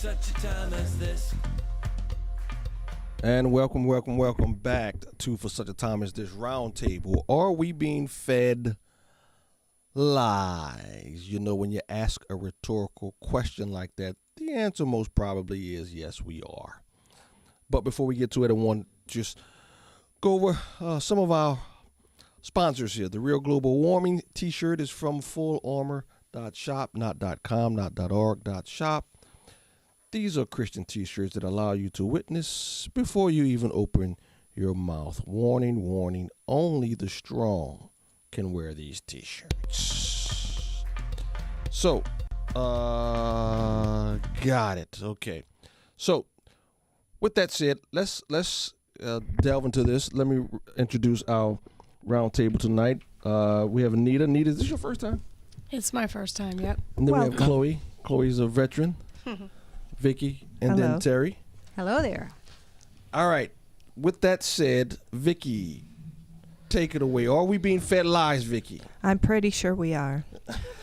such a time as this. And welcome back to For Such a Time as This Roundtable. Are we being fed lies? You know, when you ask a rhetorical question like that, the answer most probably is yes, we are. But before we get to it, I want to just go over some of our sponsors here. The Real Global Warming t-shirt is from fullarmor.shop, not .com, not .org, .shop. These are Christian t-shirts that allow you to witness before you even open your mouth. Warning, warning, only the strong can wear these t-shirts. So, got it. Okay. So, with that said, let's delve into this. Let me introduce our roundtable tonight. We have Anita. Anita, is this your first time? It's my first time, yep. And then we have Chloe. Chloe's a veteran. Vicky, and then Terry. Hello there. All right. With that said, Vicky, take it away. Are we being fed lies, Vicky? I'm pretty sure we are.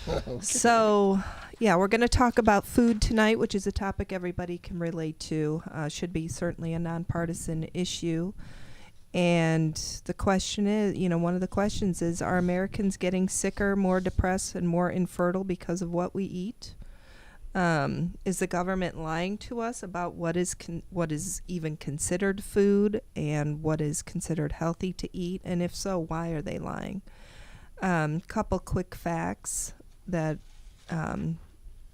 Okay. So, yeah, we're going to talk about food tonight, which is a topic everybody can relate to. Should be certainly a nonpartisan issue. And the question is, one of the questions is, are Americans getting sicker, more depressed, and more infertile because of what we eat? Is the government lying to us about what is even considered food and what is considered healthy to eat? And if so, why are they lying? Couple quick facts that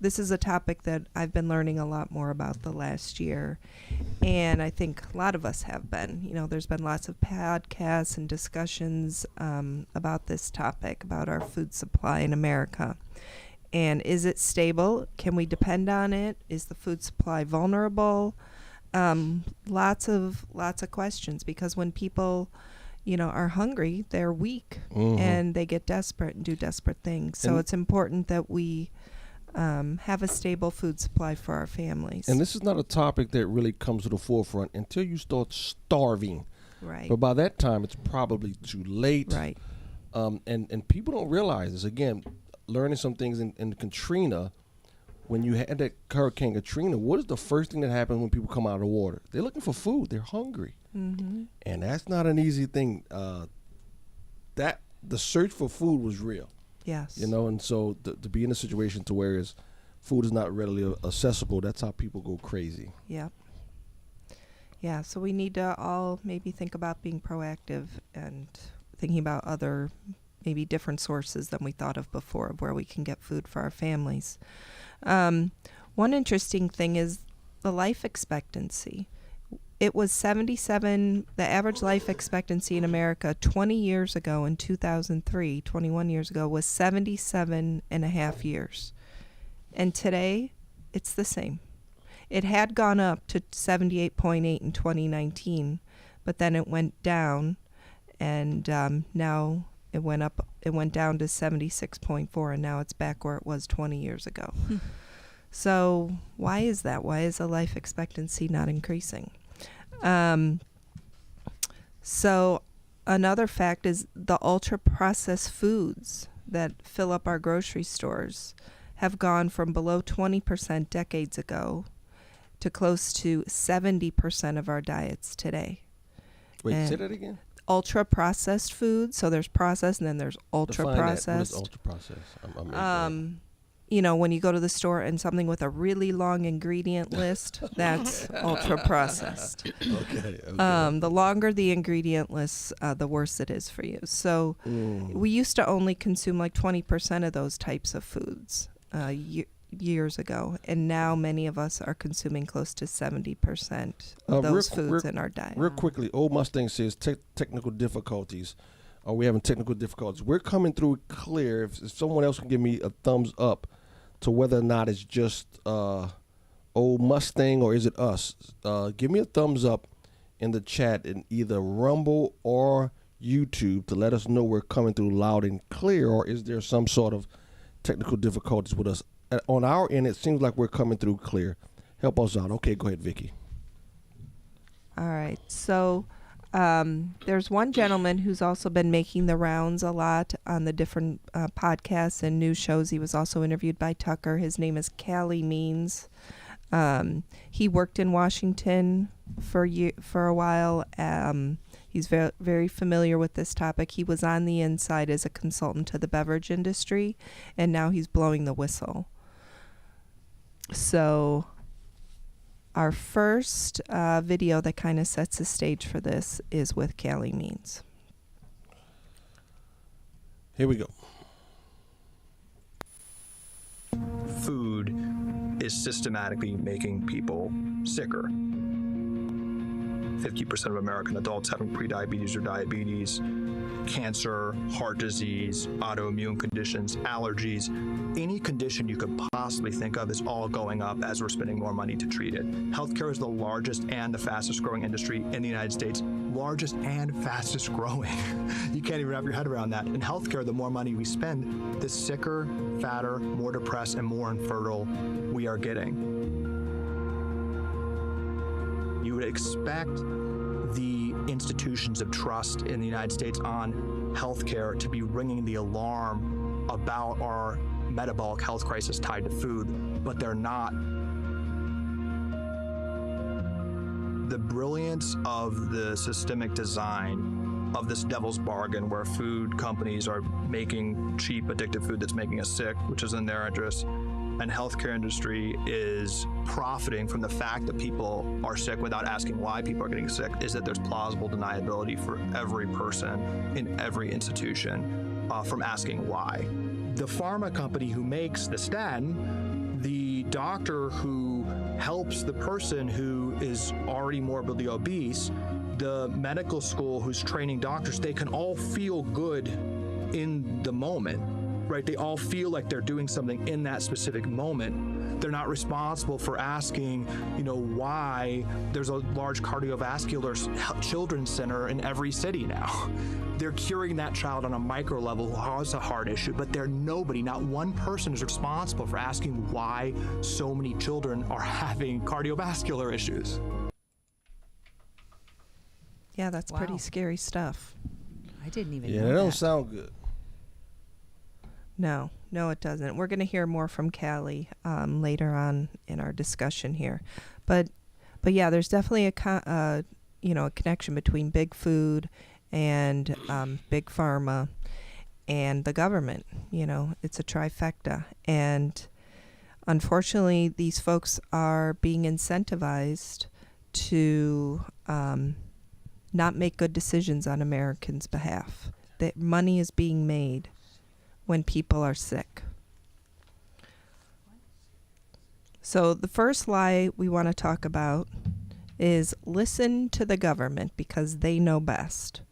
this is a topic that I've been learning a lot more about the last year. And I think a lot of us have been. There's been lots of podcasts and discussions about this topic, about our food supply in America. And is it stable? Can we depend on it? Is the food supply vulnerable? Lots of questions, because when people, are hungry, they're weak, and they get desperate and do desperate things. So it's important that we have a stable food supply for our families. And this is not a topic that really comes to the forefront until you start starving. Right. But by that time, it's probably too late. Right. And people don't realize this. Again, learning some things in Katrina, when you had that Hurricane Katrina, what is the first thing that happens when people come out of the water? They're looking for food. They're hungry. Mm-hmm. And that's not an easy thing. That the search for food was real. Yes. And so to be in a situation to where food is not readily accessible, that's how people go crazy. Yep. Yeah, so we need to all maybe think about being proactive and thinking about other maybe different sources than we thought of before of where we can get food for our families. One interesting thing is the life expectancy. It was 77, the average life expectancy in America 20 years ago in 2003, 21 years ago, was 77 and a half years. And today, it's the same. It had gone up to 78.8 in 2019, but then it went down, and now it went down to 76.4, and now it's back where it was 20 years ago. So why is that? Why is the life expectancy not increasing? So another fact is the ultra-processed foods that fill up our grocery stores have gone from below 20% decades ago to close to 70% of our diets today. Wait, say that again? Ultra-processed foods. So there's processed and then there's ultra-processed. What is ultra-processed? When you go to the store and something with a really long ingredient list, that's ultra-processed. Okay. The longer the ingredient list, the worse it is for you. So we used to only consume like 20% of those types of foods years ago, and now many of us are consuming close to 70% of those foods in our diet. Real quickly, Old Mustang says technical difficulties. Are we having technical difficulties? We're coming through clear. If someone else can give me a thumbs up to whether or not it's just Old Mustang or is it us, give me a thumbs up in the chat in either Rumble or YouTube to let us know we're coming through loud and clear, or is there some sort of technical difficulties with us? On our end, it seems like we're coming through clear. Help us out. Okay, go ahead, Vicky. All right. So there's one gentleman who's also been making the rounds a lot on the different podcasts and news shows. He was also interviewed by Tucker. His name is Calley Means. He worked in Washington for a while. He's very familiar with this topic. He was on the inside as a consultant to the beverage industry, and now he's blowing the whistle. So our first video that kind of sets the stage for this is with Calley Means. Here we go. Food is systematically making people sicker. 50% of American adults having prediabetes or diabetes, cancer, heart disease, autoimmune conditions, allergies, any condition you could possibly think of is all going up as we're spending more money to treat it. Healthcare is the largest and the fastest growing industry in the United States. Largest and fastest growing. You can't even wrap your head around that. In healthcare, the more money we spend, the sicker, fatter, more depressed, and more infertile we are getting. You would expect the institutions of trust in the United States on healthcare to be ringing the alarm about our metabolic health crisis tied to food, but they're not. The brilliance of the systemic design of this devil's bargain where food companies are making cheap, addictive food that's making us sick, which is in their interest, and healthcare industry is profiting from the fact that people are sick without asking why people are getting sick, is that there's plausible deniability for every person in every institution from asking why. The pharma company who makes the statin, the doctor who helps the person who is already morbidly obese, the medical school who's training doctors, they can all feel good in the moment. Right? They all feel like they're doing something in that specific moment. They're not responsible for asking, why there's a large cardiovascular children's center in every city now. They're curing that child on a micro level who has a heart issue, but not one person is responsible for asking why so many children are having cardiovascular issues. Yeah, that's pretty scary stuff. I didn't even know Yeah, that don't sound good. No, it doesn't. We're going to hear more from Calley later on in our discussion here, but yeah, there's definitely a connection between big food and big pharma and the government. It's a trifecta, and unfortunately, these folks are being incentivized to not make good decisions on Americans' behalf. That money is being made when people are sick. So the first lie we want to talk about is listen to the government because they know best.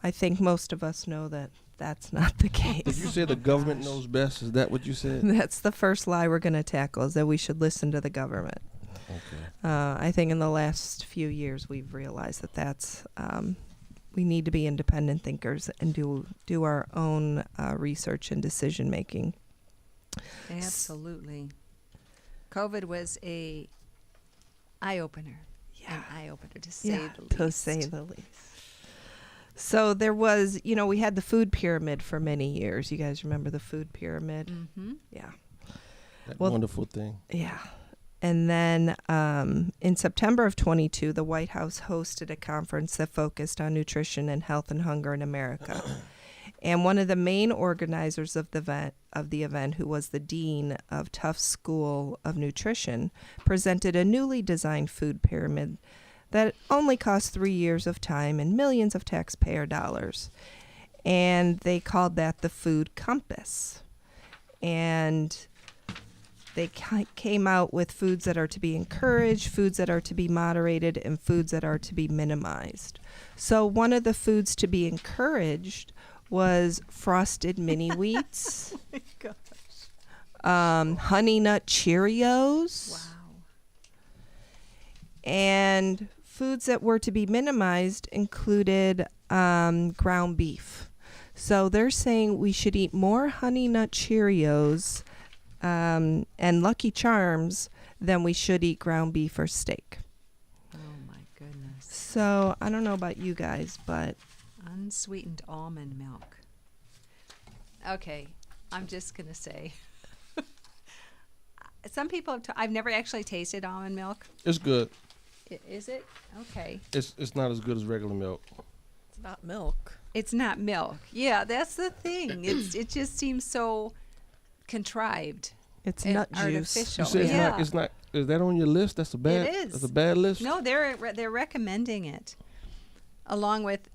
I think most of us know that that's not the case. Did you say the government knows best? Is that what you said? That's the first lie we're going to tackle, is that we should listen to the government. Okay. I think in the last few years we've realized that's we need to be independent thinkers and do our own research and decision making. Absolutely. COVID was a eye-opener. Yeah. An eye-opener, to say the least. To say the least. So there was, we had the food pyramid for many years. You guys remember the food pyramid? Mm-hmm. Yeah. That wonderful thing. Yeah. And then in September of 22, the White House hosted a conference that focused on nutrition and health and hunger in America. And one of the main organizers of the event, who was the dean of Tufts School of Nutrition, presented a newly designed food pyramid that only cost 3 years of time and millions of taxpayer dollars. And they called that the food compass. And they came out with foods that are to be encouraged, foods that are to be moderated, and foods that are to be minimized. So one of the foods to be encouraged was frosted mini wheats, Oh my gosh. Honey Nut Cheerios. Wow. And foods that were to be minimized included ground beef. So they're saying we should eat more Honey Nut Cheerios and Lucky Charms than we should eat ground beef or steak. Oh my goodness. So I don't know about you guys, but Unsweetened almond milk. Okay, I'm just going to say, some people have I've never actually tasted almond milk. It's good. Is it? Okay. It's not as good as regular milk. It's not milk. It's not milk. Yeah, that's the thing. It just seems so contrived. It's and nut juice. artificial. You say it's yeah. not. It's not. Is that on your list? That's a bad. It is. That's a bad list. No, they're recommending it, along with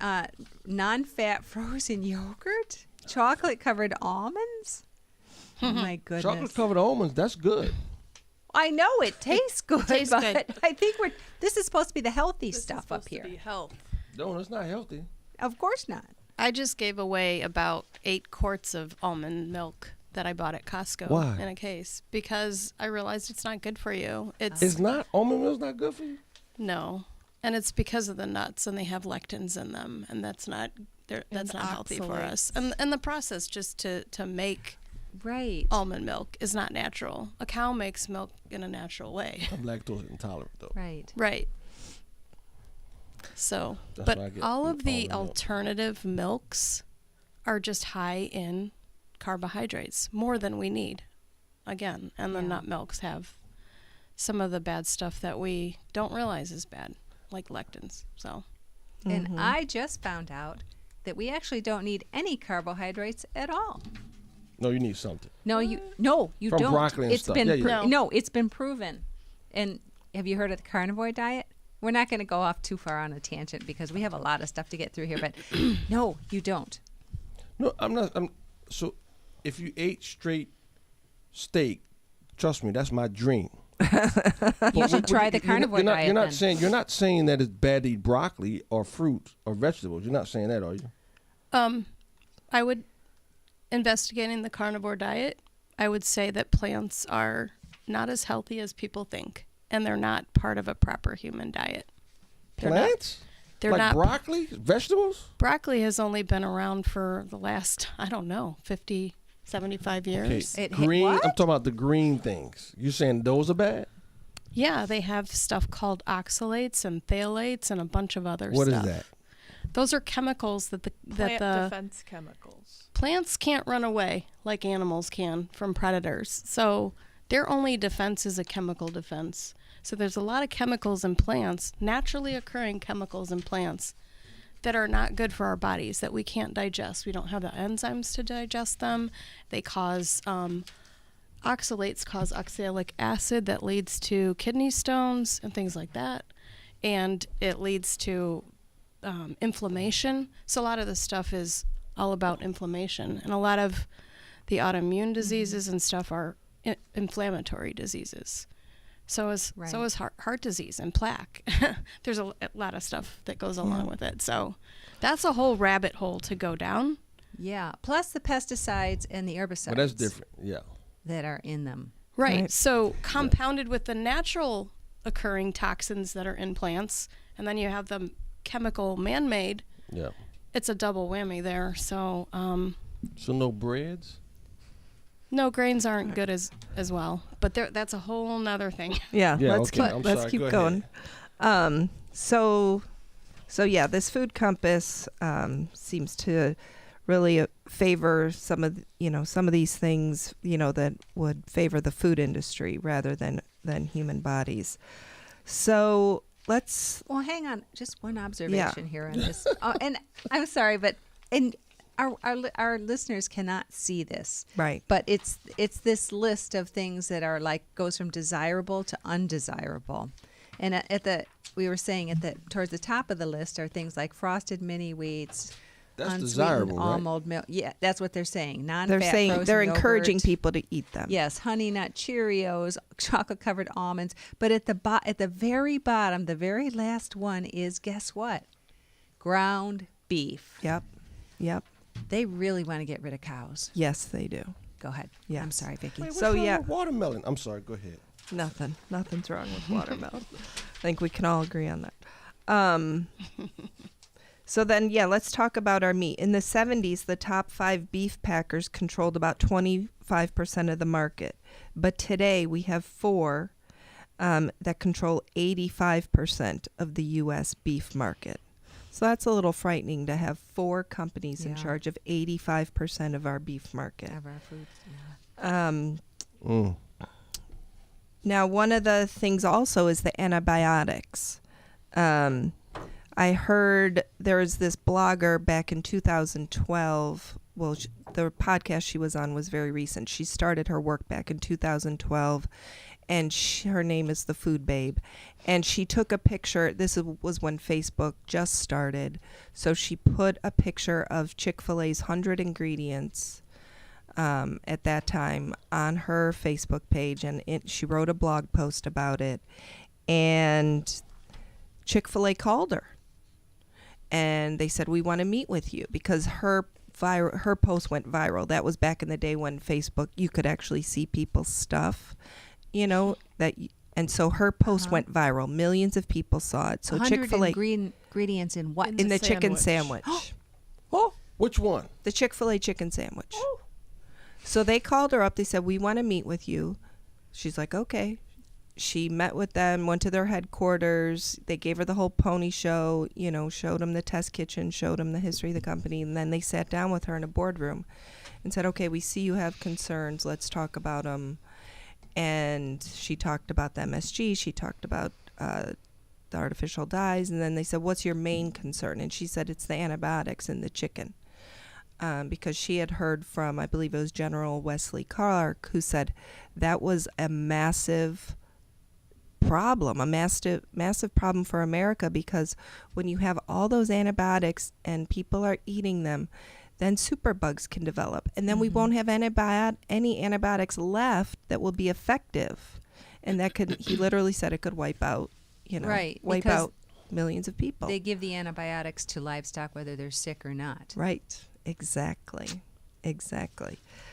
non-fat frozen yogurt, chocolate-covered almonds. Oh my goodness! Chocolate covered almonds. That's good. I know it tastes good, tastes but good. I think this is supposed to be the healthy This stuff is supposed up here. to be health. No, it's not healthy. Of course not. I just gave away about 8 quarts of almond milk that I bought at Costco Why? in a case because I realized it's not good for you. It's not. Almond milk's not good for you. No, and it's because of the nuts and they have lectins in them, and that's not healthy for us. And the process just to make Right. almond milk is not natural. A cow makes milk in a natural way. I'm lactose intolerant though. Right. Right. So, That's why I but get all of the almond milk. alternative milks are just high in carbohydrates, more than we need. Again, and the Yeah. nut milks have some of the bad stuff that we don't realize is bad, like lectins. So, And I just found out that we actually don't need any carbohydrates at all. No, you need something. No, you From don't. broccoli and It's stuff. been Yeah, yeah. No. it's been proven. And have you heard of the carnivore diet? We're not going to go off too far on a tangent because we have a lot of stuff to get through here. But no, you don't. No, I'm not. So, if you ate straight steak, trust me, that's my dream. You should try the carnivore diet. You're not saying that it's bad to eat broccoli or fruit or vegetables. You're not saying that, are you? I would investigating the carnivore diet. I would say that plants are not as healthy as people think, and they're not part of a proper human diet. They're not- Plants? They're like not. broccoli, vegetables? Broccoli has only been around for the last, 50, 75 years. Okay. It- Green. what? I'm talking about the green things. You saying those are bad? Yeah, they have stuff called oxalates and phthalates and a bunch of other What is stuff. that? Those are chemicals that the Defense chemicals. plants can't run away like animals can from predators. So their only defense is a chemical defense. So there's a lot of chemicals in plants, naturally occurring chemicals in plants, that are not good for our bodies, that we can't digest. We don't have the enzymes to digest them. They cause oxalates cause oxalic acid that leads to kidney stones and things like that. And it leads to inflammation. So a lot of this stuff is all about inflammation. And a lot of the autoimmune diseases and stuff are inflammatory diseases. So is heart disease and plaque. There's a lot of stuff that goes along with it. So that's a whole rabbit hole to go down. Yeah. Plus the pesticides and the herbicides. But that's different. Yeah. That are in them. Right. Right. So compounded with the natural occurring toxins that are in plants, and then you have the chemical man-made, Yeah. it's a double whammy there. So So no breads? no, grains aren't good as well. But that's a whole nother thing. Yeah, Yeah, let's okay. keep I'm let's sorry. keep Go going. So yeah, this food compass seems to really favor some of these things that would favor the food industry rather than human bodies. So let's Well, hang on. Just one observation here on this. And I'm sorry, but our listeners cannot see this. right. But it's this list of things that are goes from desirable to undesirable. And we were saying towards the top of the list are things like frosted mini wheats, That's unsweetened desirable, right? almond milk. Yeah, that's what they're saying. Non-fat They're saying frozen they're encouraging yogurt. people to eat them. Yes, honey nut Cheerios, chocolate covered almonds. But at the very bottom, the very last one is, guess what? Ground beef. Yep. They really want to get rid of cows. Yes, they do. Go ahead. Yes. I'm sorry, Vicki. Wait, what's So, wrong yeah. with watermelon? I'm sorry. Go ahead. Nothing's wrong with watermelon. I think we can all agree on that. So then, let's talk about our meat. In the 70s, the top 5 beef packers controlled about 25% of the market. But today, we have 4 that control 85% of the U.S. beef market. So that's a little frightening to have 4 companies in Yeah. charge of 85% of our beef market. Of our foods. Yeah. Now, one of the things also is the antibiotics. I heard there was this blogger back in 2012. Well, the podcast she was on was very recent. She started her work back in 2012, and her name is the Food Babe. And she took a picture. This was when Facebook just started. So she put a picture of Chick-fil-A's 100 ingredients at that time on her Facebook page, and she wrote a blog post about it. And Chick-fil-A called her, and they said, we want to meet with you, because her post went viral. That was back in the day when Facebook, you could actually see people's stuff, and so her post went viral. Millions of people saw it. So 100 Chick-fil-A ingredients in what? in the chicken sandwich. Oh, which one? The Chick-fil-A chicken sandwich. So they called her up. They said, we want to meet with you. She's like, okay. She met with them, went to their headquarters. They gave her the whole pony show, showed them the test kitchen, showed them the history of the company. And then they sat down with her in a boardroom and said, okay, we see you have concerns. Let's talk about them. And she talked about the MSG. She talked about the artificial dyes. And then they said, what's your main concern? And she said, it's the antibiotics in the chicken. Because she had heard from, I believe it was General Wesley Clark, who said that was a massive problem, a massive problem for America, because when you have all those antibiotics and people are eating them, then superbugs can develop, and then we won't have any antibiotics left that will be effective, and that could, he literally said, it could wipe out, wipe out millions of people. They give the antibiotics to livestock whether they're sick or not. Right. Exactly.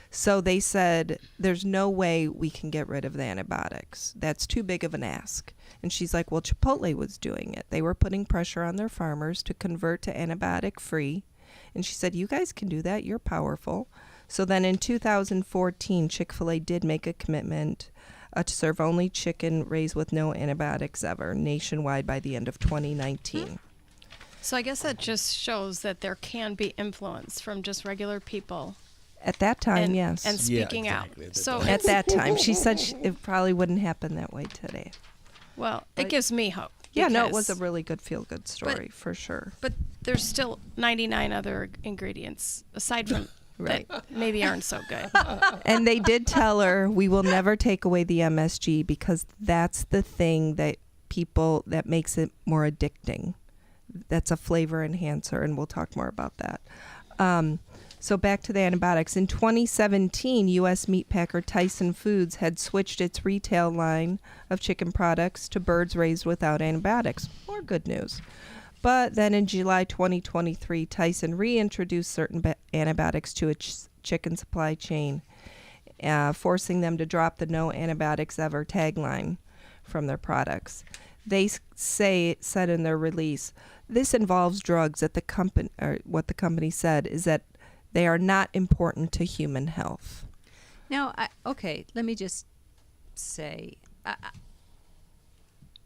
So they said, there's no way we can get rid of the antibiotics. That's too big of an ask. And she's like, well, Chipotle was doing it. They were putting pressure on their farmers to convert to antibiotic-free. And she said, you guys can do that. You're powerful. So then in 2014, Chick-fil-A did make a commitment to serve only chicken raised with no antibiotics ever nationwide by the end of 2019. So I guess that just shows that there can be influence from just regular people. At that time, yes. And speaking out. So at that time, she said it probably wouldn't happen that way today. Well, it gives me hope. Yeah, no, it was a really good feel-good story, for sure. But there's still 99 other ingredients aside from right. that maybe aren't so good. And they did tell her, we will never take away the MSG, because that's the thing that makes it more addicting. That's a flavor enhancer, and we'll talk more about that. So back to the antibiotics. In 2017, U.S. meat packer Tyson Foods had switched its retail line of chicken products to birds raised without antibiotics. More good news. But then in July 2023, Tyson reintroduced certain antibiotics to its chicken supply chain, forcing them to drop the no antibiotics ever tagline from their products. They said in their release, this involves drugs that the company, or what the company said is that they are not important to human health. Now, let me just say,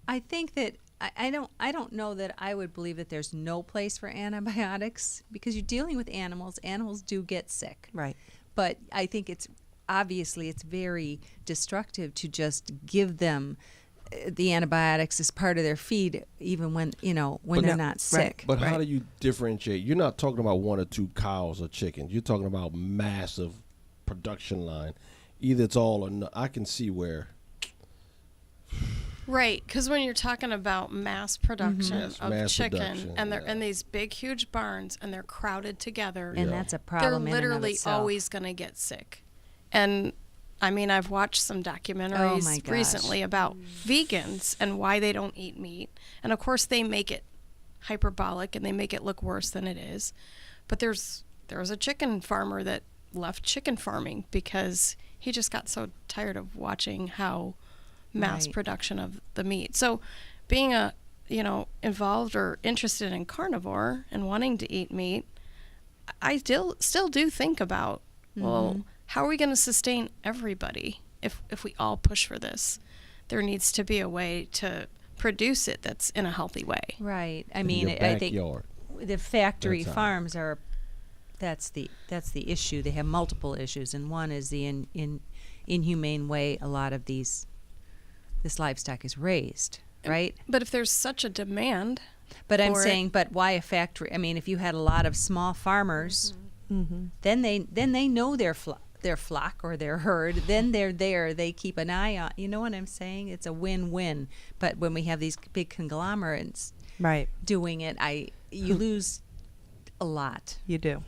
I think that I don't know that I would believe that there's no place for antibiotics, because you're dealing with animals. Animals do get sick. Right. But I think it's very destructive to just give them the antibiotics as part of their feed, even when they're not sick. But how do you differentiate? You're not talking about one or two cows or chickens. You're talking about massive production line. Either it's all or no. I can see where. Right, because when you're talking about mass production of chicken, production, and they're in these big, huge barns, and they're crowded together, and that's a problem. They're literally always going to get sick. And I mean, I've watched some documentaries recently about vegans and why they don't eat meat. And of course, they make it hyperbolic and they make it look worse than it is. But there was a chicken farmer that left chicken farming because he just got so tired of watching how mass production of the meat. So being involved or interested in carnivore and wanting to eat meat, I still do think about, well, how are we going to sustain everybody if we all push for this? There needs to be a way to produce it that's in a healthy way. Right. I mean, I think the factory farms are, that's the issue. They have multiple issues, and one is the inhumane way a lot of these this livestock is raised, right? But if there's such a demand, But I'm for it- saying, but why a factory? I mean, if you had a lot of small farmers, then they know their flock or their herd. Then they're there. They keep an eye on. You know what I'm saying? It's a win-win. But when we have these big conglomerates Right. doing it, you lose a lot. You do.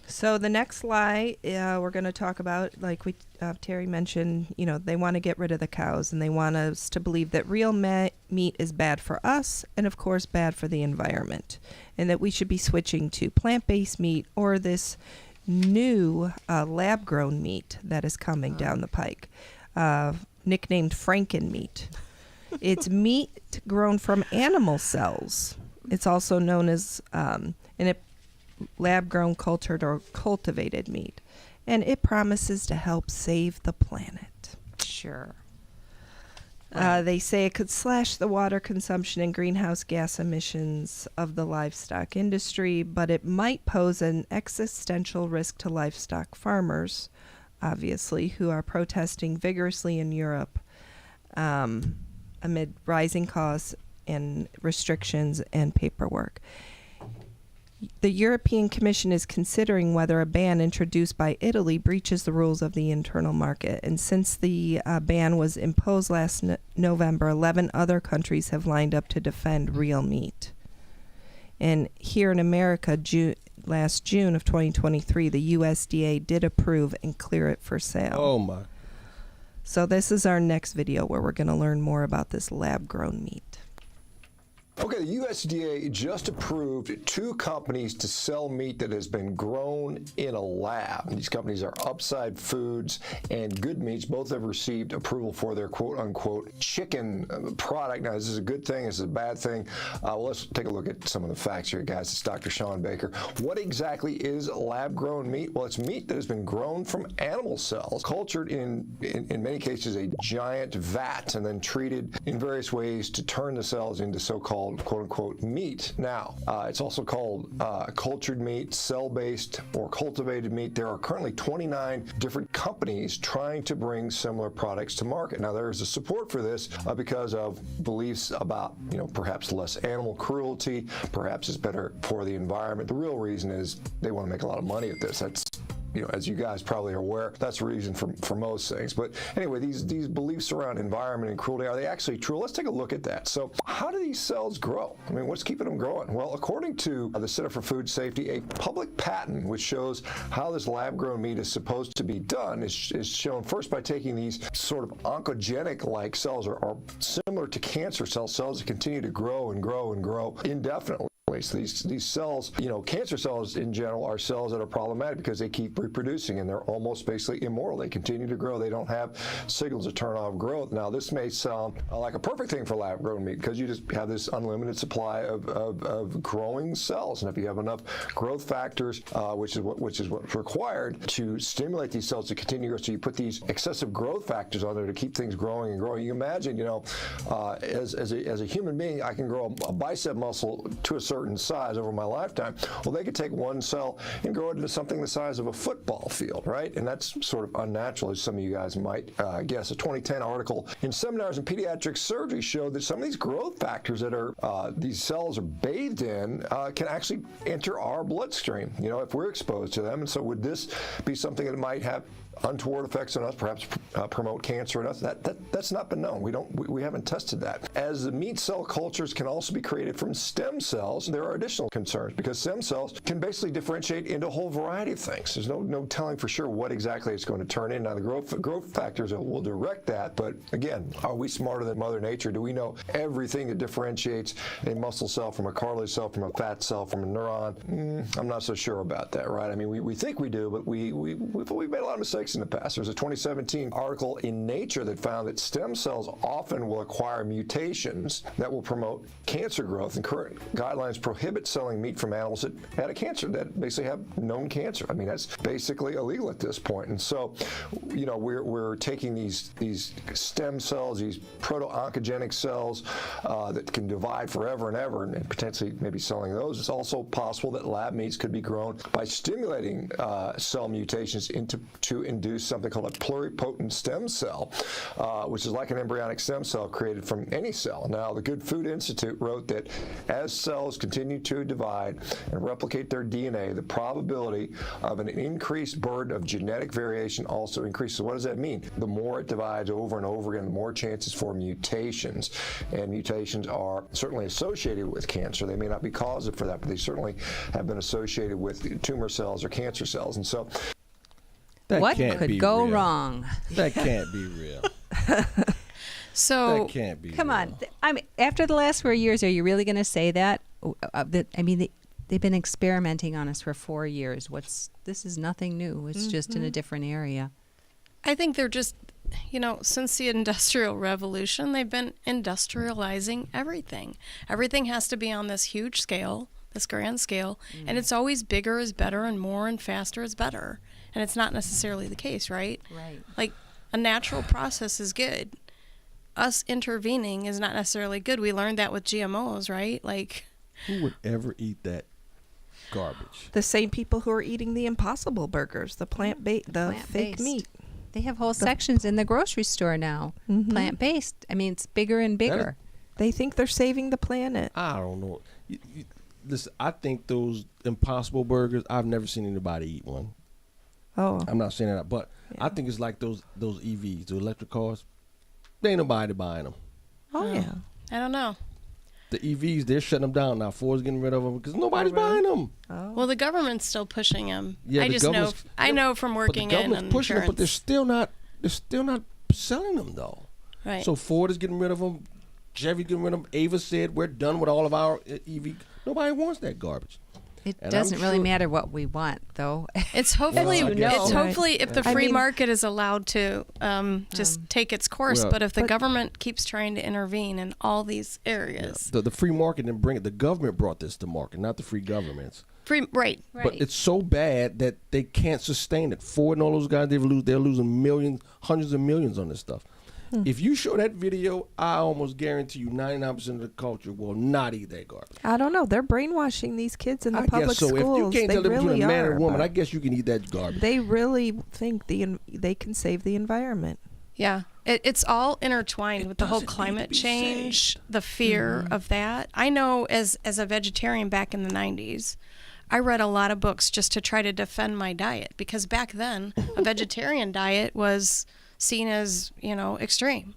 So the next lie we're going to talk about, like Terry mentioned, they want to get rid of the cows, and they want us to believe that real meat is bad for us and, of course, bad for the environment, and that we should be switching to plant-based meat or this new lab-grown meat that is coming down the pike, nicknamed Franken meat. It's meat grown from animal cells. It's also known as lab-grown, cultured, or cultivated meat, and it promises to help save the planet. Sure. They say it could slash the water consumption and greenhouse gas emissions of the livestock industry, but it might pose an existential risk to livestock farmers, obviously, who are protesting vigorously in Europe amid rising costs and restrictions and paperwork. The European Commission is considering whether a ban introduced by Italy breaches the rules of the internal market. And since the ban was imposed last November, 11 other countries have lined up to defend real meat. And here in America, last June of 2023, the USDA did approve and clear it for sale. Oh, my. So this is our next video where we're going to learn more about this lab-grown meat. Okay, the USDA just approved 2 companies to sell meat that has been grown in a lab. These companies are Upside Foods and Good Meats. Both have received approval for their quote-unquote chicken product. Now, is this a good thing? Is this a bad thing? Well, let's take a look at some of the facts here, guys. It's Dr. Sean Baker. What exactly is lab-grown meat? Well, it's meat that has been grown from animal cells, cultured in many cases a giant vat, and then treated in various ways to turn the cells into so-called quote-unquote meat. Now, it's also called cultured meat, cell-based, or cultivated meat. There are currently 29 different companies trying to bring similar products to market. Now, there is a support for this because of beliefs about, perhaps less animal cruelty, perhaps it's better for the environment. The real reason is they want to make a lot of money at this. That's as you guys probably are aware, that's the reason for most things. But anyway, these beliefs around environment and cruelty, are they actually true? Let's take a look at that. So how do these cells grow? I mean, what's keeping them growing? Well, according to the Center for Food Safety, a public patent which shows how this lab-grown meat is supposed to be done is shown first by taking these sort of oncogenic-like cells, or similar to cancer cells that continue to grow and grow and grow indefinitely. So these cells, cancer cells in general are cells that are problematic because they keep reproducing and they're almost basically immortal. They continue to grow. They don't have signals to turn off growth. Now, this may sound like a perfect thing for lab-grown meat because you just have this unlimited supply of growing cells. And if you have enough growth factors, which is what's required to stimulate these cells to continue to grow, so you put these excessive growth factors on there to keep things growing and growing. You imagine, as a human being, I can grow a bicep muscle to a certain size over my lifetime. Well, they could take one cell and grow it into something the size of a football field, right? And that's sort of unnatural, as some of you guys might guess. A 2010 article in Seminars in Pediatric Surgery showed that some of these growth factors that are these cells are bathed in can actually enter our bloodstream, if we're exposed to them. And so would this be something that might have untoward effects on us, perhaps promote cancer in us? That's not been known. We haven't tested that. As the meat cell cultures can also be created from stem cells, there are additional concerns because stem cells can basically differentiate into a whole variety of things. There's no telling for sure what exactly it's going to turn in. Now, the growth factors will direct that, but again, are we smarter than Mother Nature? Do we know everything that differentiates a muscle cell from a cartilage cell, from a fat cell, from a neuron? I'm not so sure about that, right? I mean, we think we do, but we've made a lot of mistakes in the past. There's a 2017 article in Nature that found that stem cells often will acquire mutations that will promote cancer growth, and current guidelines guidelines prohibit selling meat from animals that had a cancer, that basically have known cancer. I mean, that's basically illegal at this point. And so, we're taking these stem cells, these proto-oncogenic cells that can divide forever and ever, and potentially maybe selling those. It's also possible that lab meats could be grown by stimulating cell mutations to induce something called a pluripotent stem cell, which is like an embryonic stem cell created from any cell. Now, the Good Food Institute wrote that as cells continue to divide and replicate their DNA, the probability of an increased burden of genetic variation also increases. So what does that mean? The more it divides over and over again, the more chances for mutations. And mutations are certainly associated with cancer. They may not be causative for that, but they certainly have been associated with tumor cells or cancer cells. And so what could go wrong? That can't be real. So that can't be. Come real. on. I mean, after the last 4 years, are you really going to say that? I mean, they've been experimenting on us for 4 years. This is nothing new. It's just in a different area. I think they're just, since the Industrial Revolution, they've been industrializing everything. Everything has to be on this huge scale, this grand scale, and it's always bigger is better and more and faster is better. And it's not necessarily the case, right? Right. Like, a natural process is good. Us intervening is not necessarily good. We learned that with GMOs, right? Like, who would ever eat that garbage? The same people who are eating the Impossible burgers, the fake Plant-based. meat. They have whole sections in the grocery store now, plant-based. I mean, it's bigger and bigger. They think they're saving the planet. I don't know. Listen, I think those Impossible burgers, I've never seen anybody eat one. Oh. I'm not saying that, but I think it's like those EVs, the electric cars. There ain't nobody buying them. Oh, yeah. I don't know. The EVs, they're shutting them down now. Ford's getting rid of them because nobody's buying them. Oh. Well, the government's still pushing them. Yeah, I just know. I know from working but the in government's pushing them, but insurance. they're still not selling them though. Right. So Ford is getting rid of them. Chevy getting rid of them. Ava said we're done with all of our EV. Nobody wants that garbage. It And doesn't I'm really sure- matter what we want, though. It's hopefully Well, I guess it's so. hopefully if the I free mean- market is allowed to just take its course. Well- but if the But- government keeps trying to intervene in all these areas, The free market didn't bring it. The government brought this to market, not the free governments. right. But it's so bad that they can't sustain it. Ford and all those guys, they're losing millions, hundreds of millions on this stuff. If you show that video, I almost guarantee you 99% of the culture will not eat that garbage. I don't know. They're brainwashing these kids in the I public guess so. schools. If you can't They tell the difference really between a man are, and a woman, but I guess you can eat that garbage. they really think they can save the environment. Yeah, it's all intertwined with the whole doesn't need to climate be change, the fear of that. I know as a vegetarian back in the 90s, I read a lot of books just to try to defend my diet because back then a vegetarian diet was seen as, extreme.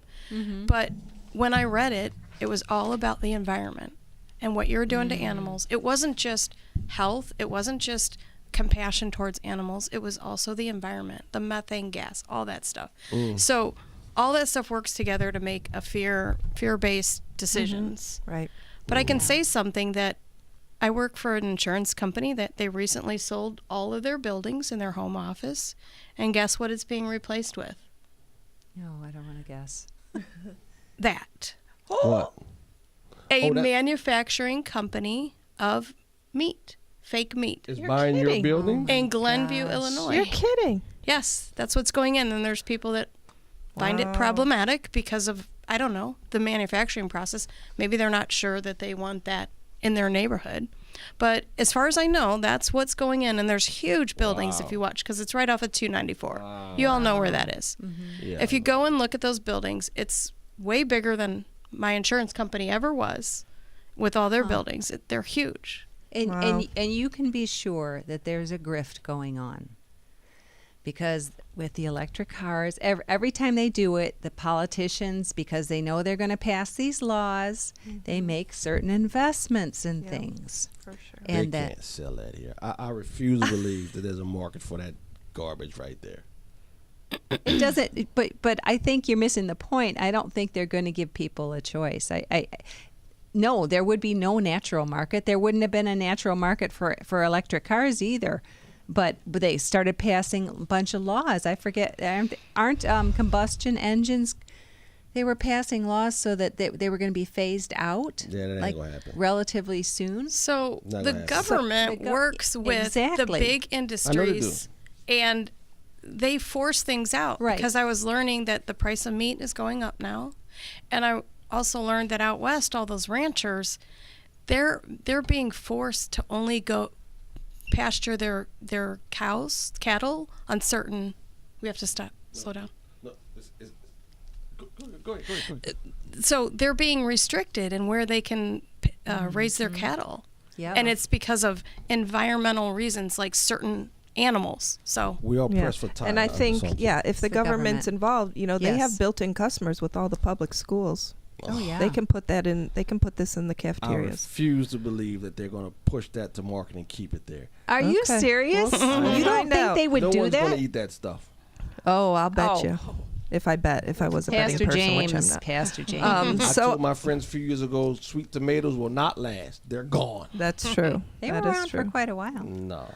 But when I read it, it was all about the environment and what you're doing to animals. It wasn't just health. It wasn't just compassion towards animals. It was also the environment, the methane gas, all that stuff. So all that stuff works together to make a fear-based decisions. Right. But I can say something that I work for an insurance company that they recently sold all of their buildings in their home office. And guess what it's being replaced with? No, I don't want to guess. That. What? A Oh, that- manufacturing company of meat, fake meat, Is You're buying your kidding. building? in Glenview, gosh. Illinois. You're kidding. Yes, that's what's going in. And there's people that find it Wow. problematic because of, I don't know, the manufacturing process. Maybe they're not sure that they want that in their neighborhood. But as far as I know, that's what's going in. And there's huge buildings if you watch because it's right off of 294. You all know where that is. Yeah. If you go and look at those buildings, it's way bigger than my insurance company ever was with all their buildings. They're huge. And, Wow. and you can be sure that there's a grift going on. Because with the electric cars, every time they do it, the politicians, because they know they're going to pass these laws, they make certain investments in For things. sure. They And that can't sell that here. I refuse to believe that there's a market for that garbage right there. it doesn't. But I think you're missing the point. I don't think they're going to give people a choice. No, there would be no natural market. There wouldn't have been a natural market for electric cars either. But they started passing a bunch of laws. I forget. Aren't combustion engines They were passing laws so that they were going to be phased out. Yeah, that ain't like gonna happen. relatively soon. So Not the gonna happen. government works with the Exactly. big industries, and they force things out. Right. Because I was learning that the price of meat is going up now, and I also learned that out west, all those ranchers, they're being forced to only go pasture their cattle on certain. We have to stop. Slow down. No, go ahead. So they're being restricted in where they can raise their cattle. Yeah. And it's because of environmental reasons, like certain animals. So We are pressed for time. And I think, so- if the government's government. involved, they Yes. have built-in customers with all the public schools. Oh yeah. They can put that in. They can put this in the I cafeterias. refuse to believe that they're going to push that to market and keep it there. Are you Okay. serious? We'll You don't find think out. they would no do one's going that? to eat that stuff. Oh, I'll bet Oh. you. If I was a Pastor betting person, which I'm James. not. Pastor James. I So told my friends a few years ago, sweet tomatoes will not last. They're gone. that's true. they That were is around true. for quite a while. No.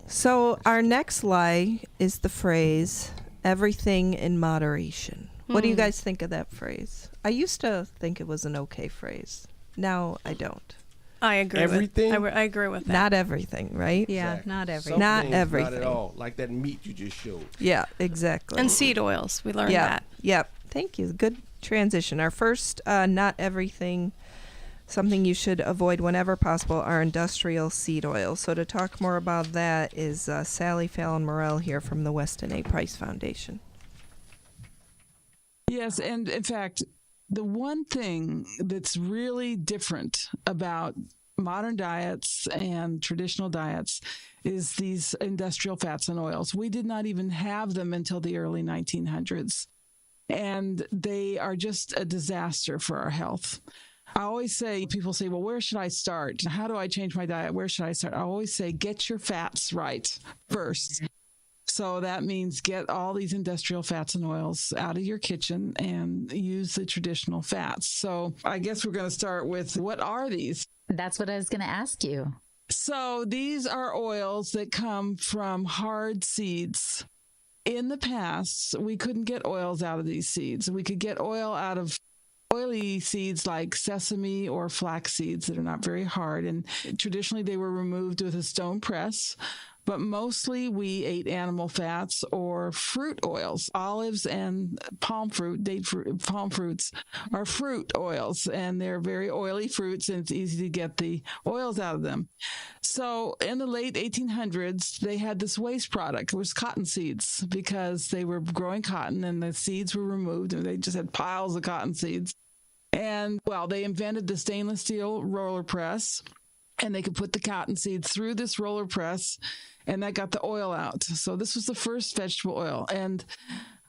So our next lie is the phrase "everything in moderation." What do you guys think of that phrase? I used to think it was an okay phrase. Now I don't. I agree Everything? with I agree with that. Not everything, right? Yeah, Exactly. not every. Some Not things, everything. Not at all. Like that meat you just showed. Yeah, exactly. And seed oils. We learned yeah, that. Yep. Thank you. Good transition. Our first, not everything, something you should avoid whenever possible, are industrial seed oils. So to talk more about that is Sally Fallon Morell here from the Weston A. Price Foundation. Yes, and in fact, the one thing that's really different about modern diets and traditional diets is these industrial fats and oils. We did not even have them until the early 1900s, and they are just a disaster for our health. I always say, people say, well, where should I start? How do I change my diet? Where should I start? I always say, get your fats right first. So that means get all these industrial fats and oils out of your kitchen and use the traditional fats. So I guess we're going to start with, what are these? That's what I was going to ask you. So these are oils that come from hard seeds. In the past, we couldn't get oils out of these seeds. We could get oil out of oily seeds like sesame or flax seeds that are not very hard. And traditionally, they were removed with a stone press. But mostly we ate animal fats or fruit oils. Olives and palm fruits are fruit oils, and they're very oily fruits, and it's easy to get the oils out of them. So in the late 1800s, they had this waste product. It was cotton seeds, because they were growing cotton and the seeds were removed, and they just had piles of cotton seeds. And, well, they invented the stainless steel roller press, and they could put the cotton seeds through this roller press, and that got the oil out. So this was the first vegetable oil. And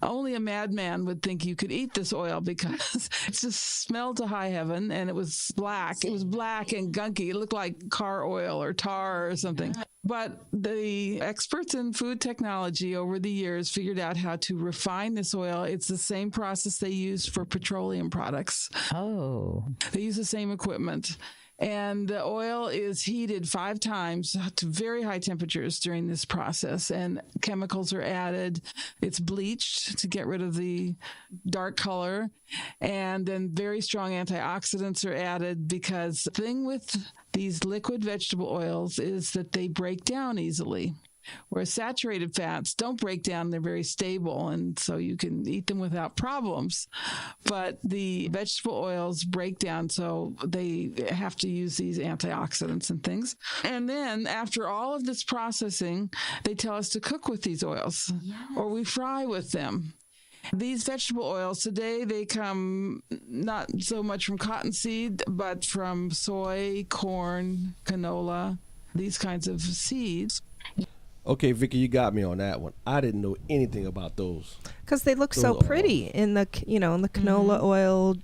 only a madman would think you could eat this oil, because it just smelled to high heaven, and it was black. It was black and gunky. It looked like car oil or tar or something. But the experts in food technology over the years figured out how to refine this oil. It's the same process they use for petroleum products. Oh. They use the same equipment. And the oil is heated 5 times to very high temperatures during this process, and chemicals are added. It's bleached to get rid of the dark color, and then very strong antioxidants are added, because the thing with these liquid vegetable oils is that they break down easily. Whereas saturated fats don't break down, they're very stable, and so you can eat them without problems. But the vegetable oils break down, so they have to use these antioxidants and things. And then after all of this processing, they tell us to cook with these oils, or we fry with them. These vegetable oils today, they come not so much from cottonseed, but from soy, corn, canola, these kinds of seeds. Okay, Vicky, you got me on that one. I didn't know anything about those. Because they look so Those pretty in the canola oil,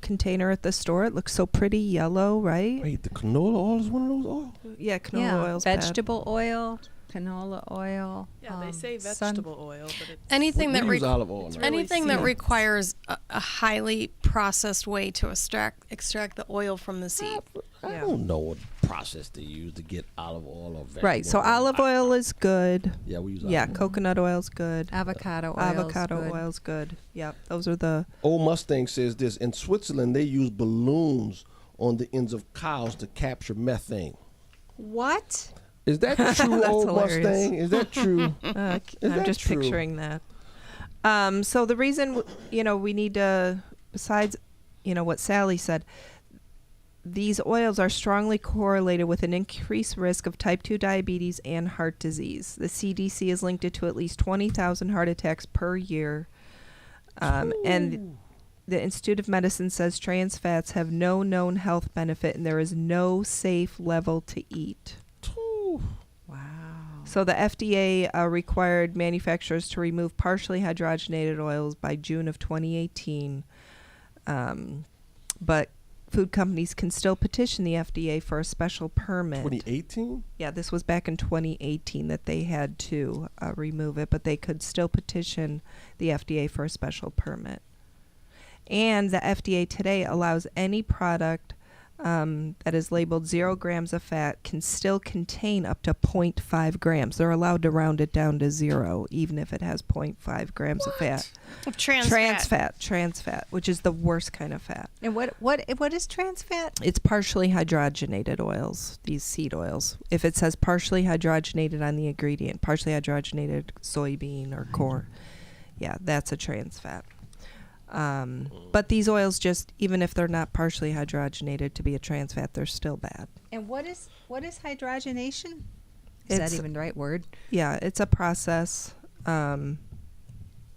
container at the store. It looks so pretty yellow, right? Wait, the canola oil is one of those oils? Yeah, canola oil's bad. vegetable oil, canola oil. Yeah, they say sun- vegetable oil, but it's Anything that We use olive oil. now. really anything that seeds. requires a highly processed way to extract the oil from the seed. I don't know what the process they use to get olive oil or vegetable Right. So oil. olive oil is good. Yeah, we use Yeah, olive oil. coconut oil's good. Avocado oil. Avocado oil's good. Yep. Those are the Old Mustang says this. In Switzerland, they use balloons on the ends of cows to capture methane. What? Is that true, That's Old hilarious. Mustang? Is that true? Is I'm that just true? picturing that. So the reason, we need to, besides, what Sally said, these oils are strongly correlated with an increased risk of type 2 diabetes and heart disease. The CDC has linked it to at least 20,000 heart attacks per year. And the Institute of Medicine says trans fats have no known health benefit and there is no safe level to eat. Wow. So the FDA required manufacturers to remove partially hydrogenated oils by June of 2018. But food companies can still petition the FDA for a special permit. 2018? Yeah, this was back in 2018 that they had to remove it, but they could still petition the FDA for a special permit. And the FDA today allows any product that is labeled 0 grams of fat can still contain up to 0.5 grams. They're allowed to round it down to 0, even if it has 0.5 grams of fat. Of trans fat, which is the worst kind of fat. And what is trans fat? It's partially hydrogenated oils, these seed oils. If it says partially hydrogenated on the ingredient, partially hydrogenated soybean or corn, yeah, that's a trans fat. But these oils, just even if they're not partially hydrogenated to be a trans fat, they're still bad. And what is hydrogenation? Is that even the right word? Yeah, it's a process. I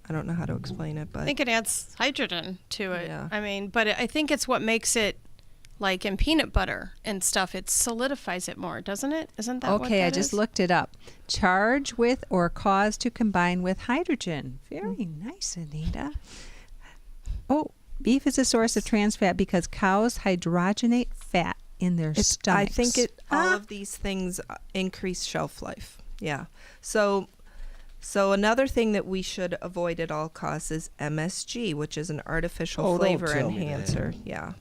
don't know how to explain it, but I think it adds hydrogen to it. Yeah. I mean, but I think it's what makes it, like in peanut butter and stuff, it solidifies it more, doesn't it? Isn't that what Okay, I that just is? looked it up. Charge with or cause to combine with hydrogen. Very nice, Anita. Oh, beef is a source of trans fat because cows hydrogenate fat in their stomachs. I think all of these things increase shelf life. Yeah. So another thing that we should avoid at all costs is MSG, which is an artificial flavor enhancer. Yeah.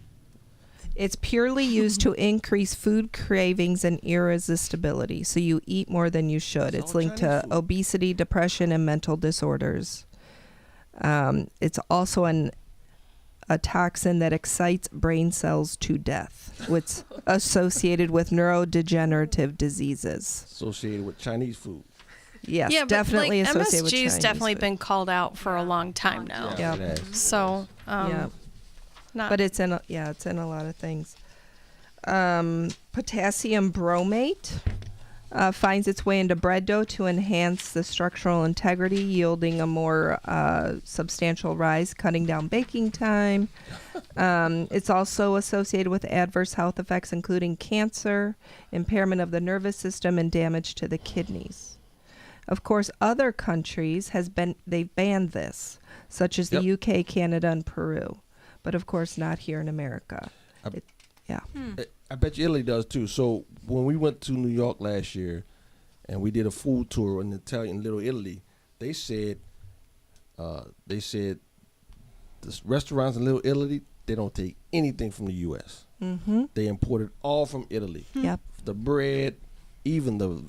It's purely used to increase food cravings and irresistibility. So you eat more than you should. It's linked to obesity, depression, and mental disorders. It's also a toxin that excites brain cells to death, which associated with neurodegenerative diseases. Associated with Chinese food. Yes, Yeah, but definitely like associated with MSG's Chinese definitely food. been called out for a long time now. Yeah. It has. So, Yeah. not But it's in a lot of things. Potassium bromate finds its way into bread dough to enhance the structural integrity, yielding a more substantial rise, cutting down baking time. It's also associated with adverse health effects, including cancer, impairment of the nervous system, and damage to the kidneys. Of course, other countries they've banned this, such as the UK, Canada, and Peru, but of course not here in America. I bet you Italy does too. So when we went to New York last year and we did a food tour in Italian Little Italy, they said the restaurants in Little Italy, they don't take anything from the U.S. Mm-hmm. They import it all from Italy. Yep. The bread, even the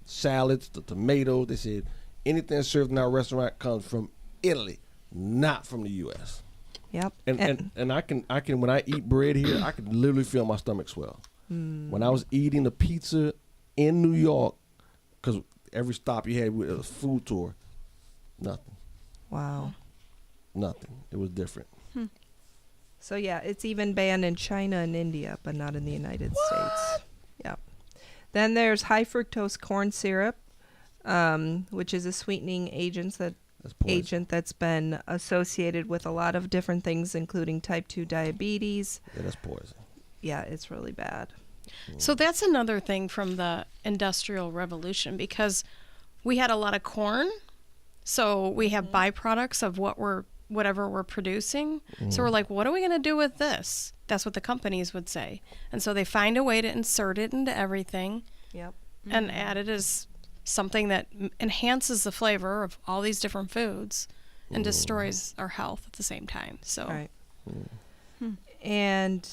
salads, the tomatoes. They said anything served in our restaurant comes from Italy, not from the U.S. Yep. And I can when I eat bread here, I can literally feel my stomach swell. When I was eating the pizza in New York, because every stop you had with a food tour, nothing. Wow. Nothing. It was different. So yeah, it's even banned in China and India, but not in the United States. Yep. Then there's high fructose corn syrup, which is a sweetening agent that's been associated with a lot of different things, including type 2 diabetes. Yeah, that's poison. Yeah, it's really bad. So that's another thing from the Industrial Revolution, because we had a lot of corn, so we have byproducts of whatever we're producing. So we're like, what are we going to do with this? That's what the companies would say. And so they find a way to insert it into everything. Yep. And add it as something that enhances the flavor of all these different foods and destroys our health at the same time. So Right. And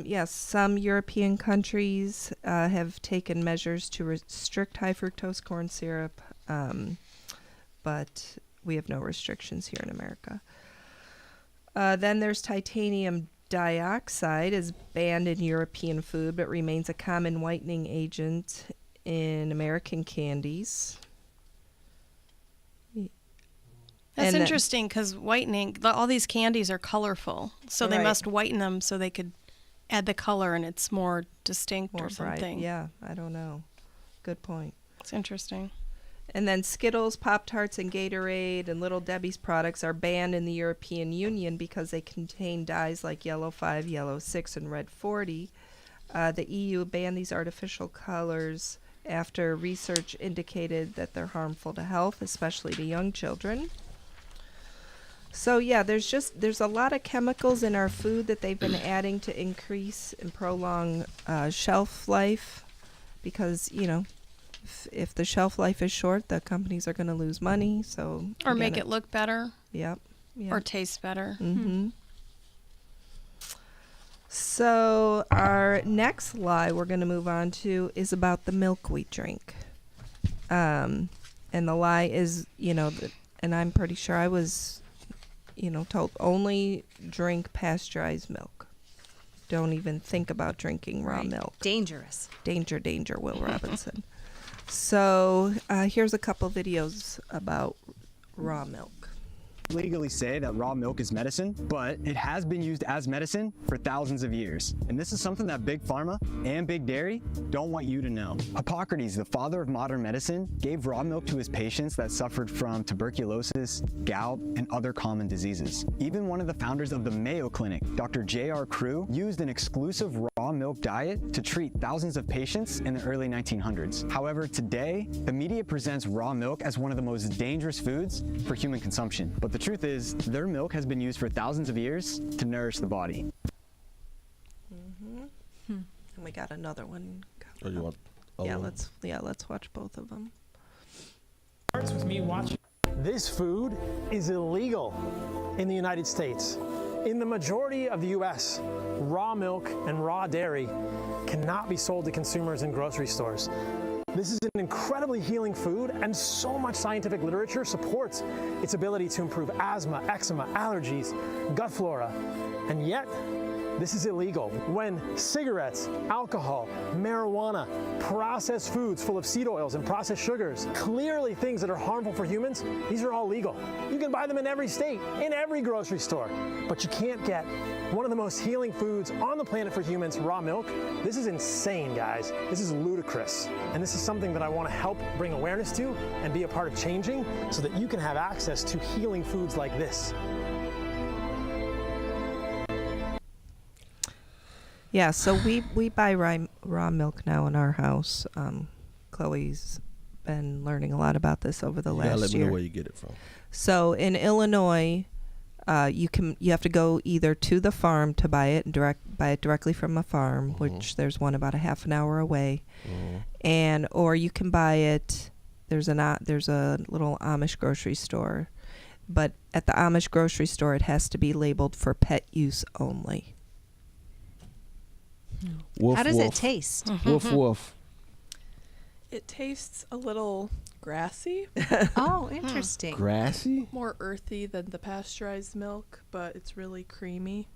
yes, some European countries have taken measures to restrict high fructose corn syrup, but we have no restrictions here in America. Then there's titanium dioxide is banned in European food, but remains a common whitening agent in American candies. That's And interesting because whitening, all these candies are colorful. So they Right. must whiten them so they could add the color and it's more distinct More or bright. something. Yeah, I don't know. Good point. It's interesting. And then Skittles, Pop-Tarts, and Gatorade and Little Debbie's products are banned in the European Union because they contain dyes like Yellow 5, Yellow 6, and Red 40. The EU banned these artificial colors after research indicated that they're harmful to health, especially to young children. So yeah, there's a lot of chemicals in our food that they've been adding to increase and prolong shelf life, because if the shelf life is short, the companies are going to lose money. So Or make it look better Yep. or taste better. Mm-hmm. So our next lie we're going to move on to is about the milk we drink. And the lie is, and I'm pretty sure I was, told only drink pasteurized milk. Don't even think about drinking raw milk. Dangerous. Danger, danger, Will Robinson. So here's a couple videos about raw milk. Legally say that raw milk is medicine, but it has been used as medicine for thousands of years. And this is something that Big Pharma and Big Dairy don't want you to know. Hippocrates, the father of modern medicine, gave raw milk to his patients that suffered from tuberculosis, gout, and other common diseases. Even one of the founders of the Mayo Clinic, Dr. J.R. Crew, used an exclusive raw milk diet to treat thousands of patients in the early 1900s. However, today, the media presents raw milk as one of the most dangerous foods for human consumption. But the truth is, their milk has been used for thousands of years to nourish the body. Mm-hmm. And we got another one. Oh, you want? Let's watch both of them. Starts with me watching. This food is illegal in the United States. In the majority of the U.S., raw milk and raw dairy cannot be sold to consumers in grocery stores. This is an incredibly healing food, and so much scientific literature supports its ability to improve asthma, eczema, allergies, gut flora, and yet this is illegal. When cigarettes, alcohol, marijuana, processed foods full of seed oils and processed sugars, clearly things that are harmful for humans, these are all legal. You can buy them in every state, in every grocery store, but you can't get one of the most healing foods on the planet for humans, raw milk. This is insane, guys. This is ludicrous. And this is something that I want to help bring awareness to and be a part of changing so that you can have access to healing foods like this. Yeah, so we buy raw milk now in our house. Chloe's been learning a lot about this over the last year. Let me know where you get it from. So in Illinois, you have to go either to the farm to buy it directly from a farm, which there's one about a half an hour away, or you can buy it. There's a little Amish grocery store, but at the Amish grocery store, it has to be labeled for pet use only. Woof, How does woof. it taste? Woof woof. It tastes a little grassy, Oh, interesting. Grassy? more earthy than the pasteurized milk, but it's really creamy.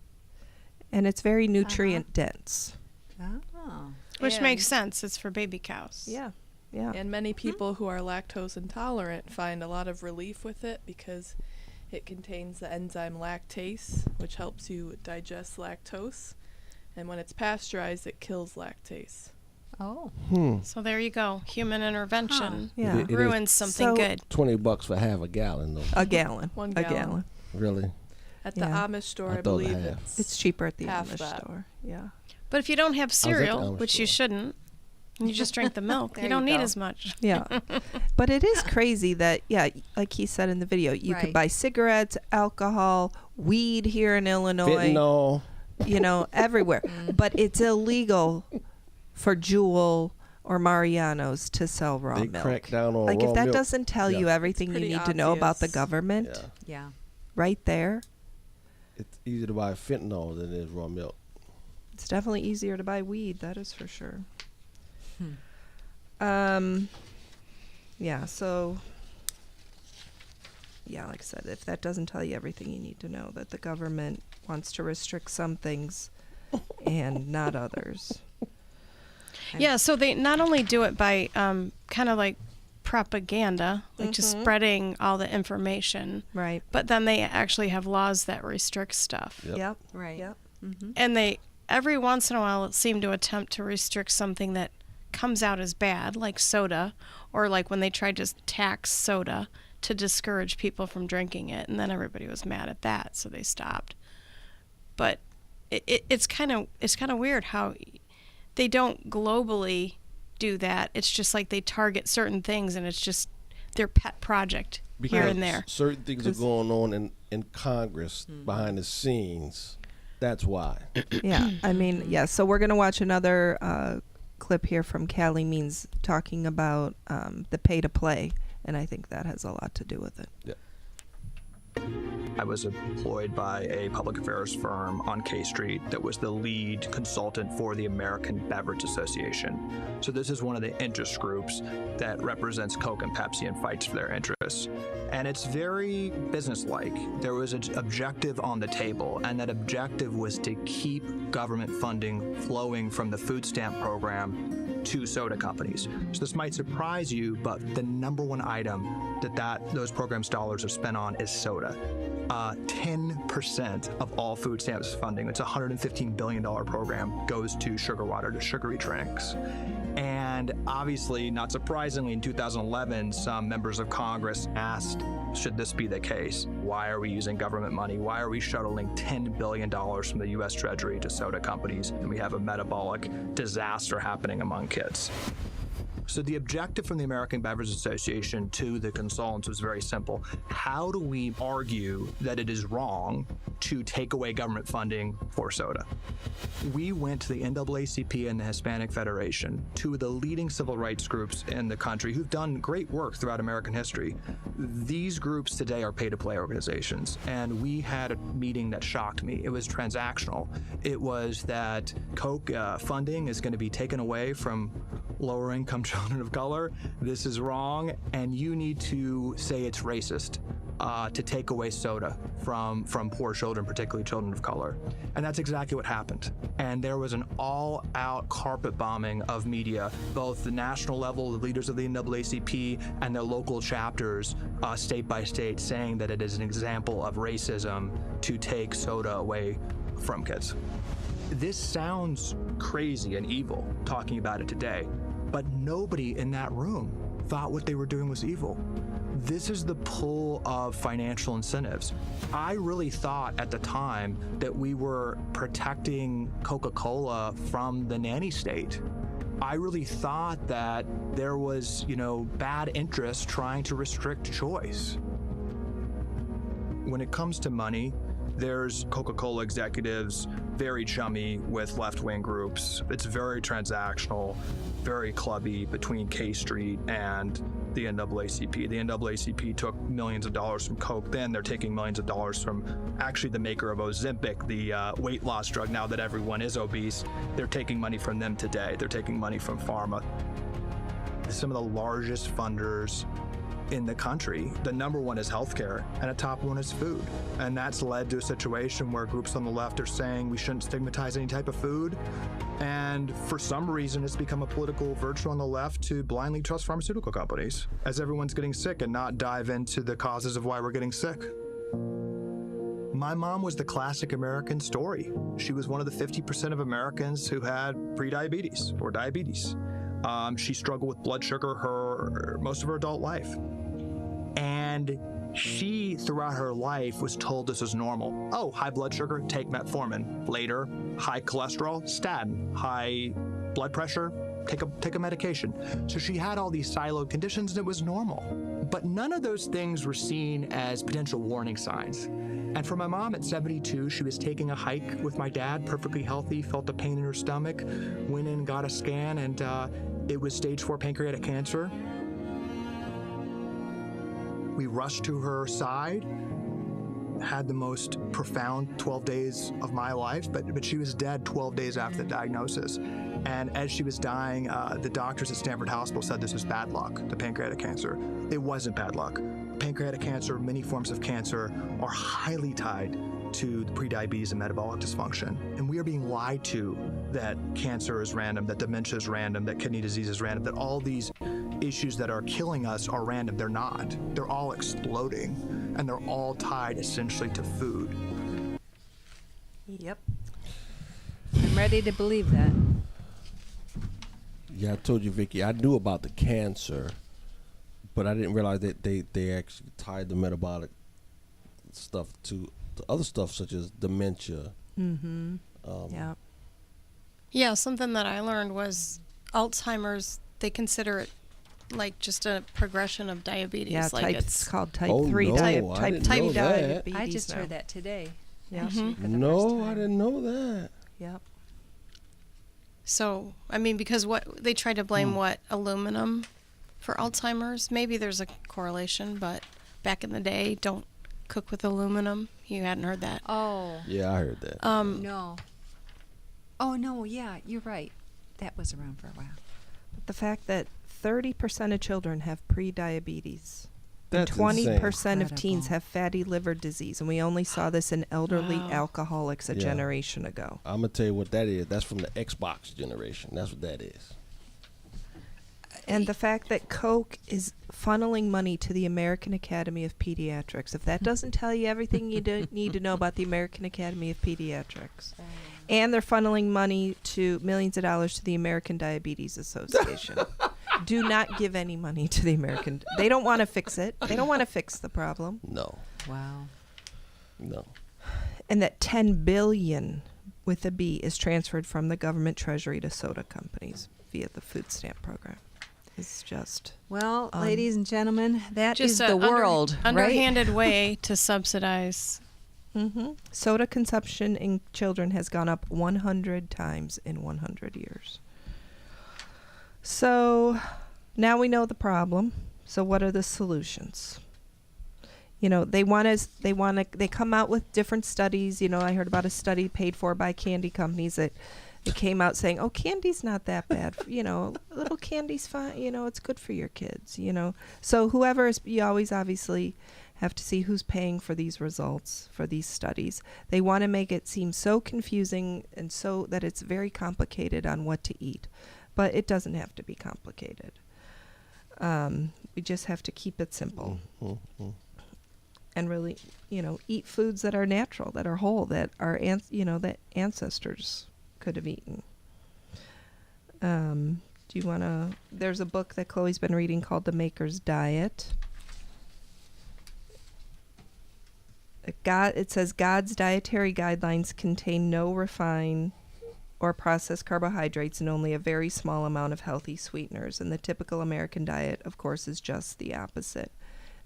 And it's very nutrient dense. Oh. Which And- makes sense. It's for baby cows. Yeah. And many people who are lactose intolerant find a lot of relief with it because it contains the enzyme lactase, which helps you digest lactose. And when it's pasteurized, it kills lactase. Oh. So there you go. Human intervention Yeah. It is ruins something So- good. $20 for half a gallon, though. A gallon. One A gallon. gallon. Really? At the Yeah. Amish store, I I thought believe half. It's cheaper at the half Amish that. store. Yeah. But if you don't have at the cereal, Amish which you store. shouldn't, and you just drink the milk, There you don't you need go. as much. Yeah. But it is crazy that, like he said in the video, you could Right. buy cigarettes, alcohol, weed here in Illinois, Fentanyl. Everywhere. But it's illegal for Jewel or Mariano's to sell raw They milk. crack down on Like raw if that milk. doesn't tell Yeah. you everything you pretty need to know about the obvious. government Yeah. Yeah. right there. it's easier to buy fentanyl than it is raw milk. It's definitely easier to buy weed, that is for sure. Yeah, so, yeah, like I said, if that doesn't tell you everything you need to know, that the government wants to restrict some things and not others. Yeah, so they not only do it by kind of like propaganda, like just spreading all the information, Right. but then they actually have laws that restrict stuff. Yep. Right. Yep. And they, every once in a while, seem to attempt to restrict something that comes out as bad, like soda, or like when they tried to tax soda to discourage people from drinking it, and then everybody was mad at that, so they stopped. But it's kind of weird how they don't globally do that. It's just like they target certain things, and it's just their pet project here and there. Certain things are going on in Congress behind the scenes. That's why. Yeah, I mean, yeah, so we're going to watch another clip here from Calley Means talking about the pay to play, and I think that has a lot to do with it. Yeah. I was employed by a public affairs firm on K Street that was the lead consultant for the American Beverage Association. So this is one of the interest groups that represents Coke and Pepsi and fights for their interests. And it's very businesslike. There was an objective on the table, and that objective was to keep government funding flowing from the food stamp program to soda companies. So this might surprise you, but the number one item that those programs' dollars are spent on is soda. 10% of all food stamps funding, it's a $115 billion program, goes to sugar water, to sugary drinks. And obviously, not surprisingly, in 2011, some members of Congress asked, should this be the case? Why are we using government money? Why are we shuttling $10 billion from the U.S. Treasury to soda companies? And we have a metabolic disaster happening among kids. So the objective from the American Beverage Association to the consultants was very simple. How do we argue that it is wrong to take away government funding for soda? We went to the NAACP and the Hispanic Federation, two of the leading civil rights groups in the country who've done great work throughout American history. These groups today are pay-to-play organizations, and we had a meeting that shocked me. It was transactional. It was that Coke funding is going to be taken away from lower-income children of color. This is wrong, and you need to say it's racist to take away soda from poor children, particularly children of color. And that's exactly what happened. And there was an all-out carpet bombing of media, both the national level, the leaders of the NAACP, and their local chapters, state by state, saying that it is an example of racism to take soda away from kids. This sounds crazy and evil, talking about it today, but nobody in that room thought what they were doing was evil. This is the pull of financial incentives. I really thought at the time that we were protecting Coca-Cola from the nanny state. I really thought that there was, bad interest trying to restrict choice. When it comes to money, there's Coca-Cola executives very chummy with left-wing groups. It's very transactional, very clubby between K Street and the NAACP. The NAACP took millions of dollars from Coke. Then they're taking millions of dollars from actually the maker of Ozempic, the weight loss drug. Now that everyone is obese, they're taking money from them today. They're taking money from pharma. Some of the largest funders in the country, the number one is healthcare, and a top one is food. And that's led to a situation where groups on the left are saying we shouldn't stigmatize any type of food. And for some reason, it's become a political virtue on the left to blindly trust pharmaceutical companies as everyone's getting sick and not dive into the causes of why we're getting sick. My mom was the classic American story. She was one of the 50% of Americans who had prediabetes or diabetes. She struggled with blood sugar most of her adult life. And she, throughout her life, was told this was normal. Oh, high blood sugar, take metformin. Later, high cholesterol, statin. High blood pressure, take a medication. So she had all these siloed conditions, and it was normal. But none of those things were seen as potential warning signs. And for my mom at 72, she was taking a hike with my dad, perfectly healthy, felt a pain in her stomach, went in, got a scan, and it was stage 4 pancreatic cancer. We rushed to her side, had the most profound 12 days of my life, but she was dead 12 days after the diagnosis. And as she was dying, the doctors at Stanford Hospital said this was bad luck, the pancreatic cancer. It wasn't bad luck. Pancreatic cancer, many forms of cancer, are highly tied to the prediabetes and metabolic dysfunction. And we are being lied to that cancer is random, that dementia is random, that kidney disease is random, that all these issues that are killing us are random. They're not. They're all exploding, and they're all tied essentially to food. Yep. I'm ready to believe that. Yeah, I told you, Vicki, I knew about the cancer, but I didn't realize that they actually tied the metabolic stuff to other stuff such as dementia. Mm-hmm. Yeah. Yeah, something that I learned was Alzheimer's, they consider it like just a progression of diabetes. Yeah, like it's called type Oh, 3 no, type I type didn't 2 know that. diabetes. I just now. heard that today. Yeah. actually, for the first No, time. I didn't know that. Yep. So, I mean, because what they try to blame what aluminum for Alzheimer's. Maybe there's a correlation, but back in the day, don't cook with aluminum. You hadn't heard that. Oh. Yeah, I heard that. No. Oh, no, yeah, you're right. That was around for a while. But the fact that 30% of children have pre-diabetes. And That's 20% insane. of teens have fatty liver disease, and we only saw this in elderly Wow. alcoholics a Yeah. generation ago. I'm gonna tell you what that is. That's from the Xbox generation. That's what that is. And the fact that Coke is funneling money to the American Academy of Pediatrics, if that doesn't tell you everything you need to know about the American Academy of Pediatrics. And they're funneling money to millions of dollars to the American Diabetes Association. Do not give any money to the American. They don't want to fix it. They don't want to fix the problem. No, Wow. no. And that 10 billion with a B is transferred from the government treasury to soda companies via the food stamp program. It's just Well, ladies and gentlemen, that is Just the world, right? underhanded way to subsidize. soda consumption in children has gone up 100 times in 100 years. So now we know the problem. So what are the solutions? You know, they come out with different studies. You know, I heard about a study paid for by candy companies that it came out saying, oh, candy's not that bad. You know, a little candy's fine. You know, it's good for your kids, you know. So whoever is, you always obviously have to see who's paying for these results, for these studies. They want to make it seem so confusing and so that it's very complicated on what to eat. But it doesn't have to be complicated. We just have to keep it simple. And really, you know, eat foods that are natural, that are whole, that are, that ancestors could have eaten. Do you want to? There's a book that Chloe's been reading called The Maker's Diet. It says God's dietary guidelines contain no refined or processed carbohydrates and only a very small amount of healthy sweeteners. And the typical American diet, of course, is just the opposite.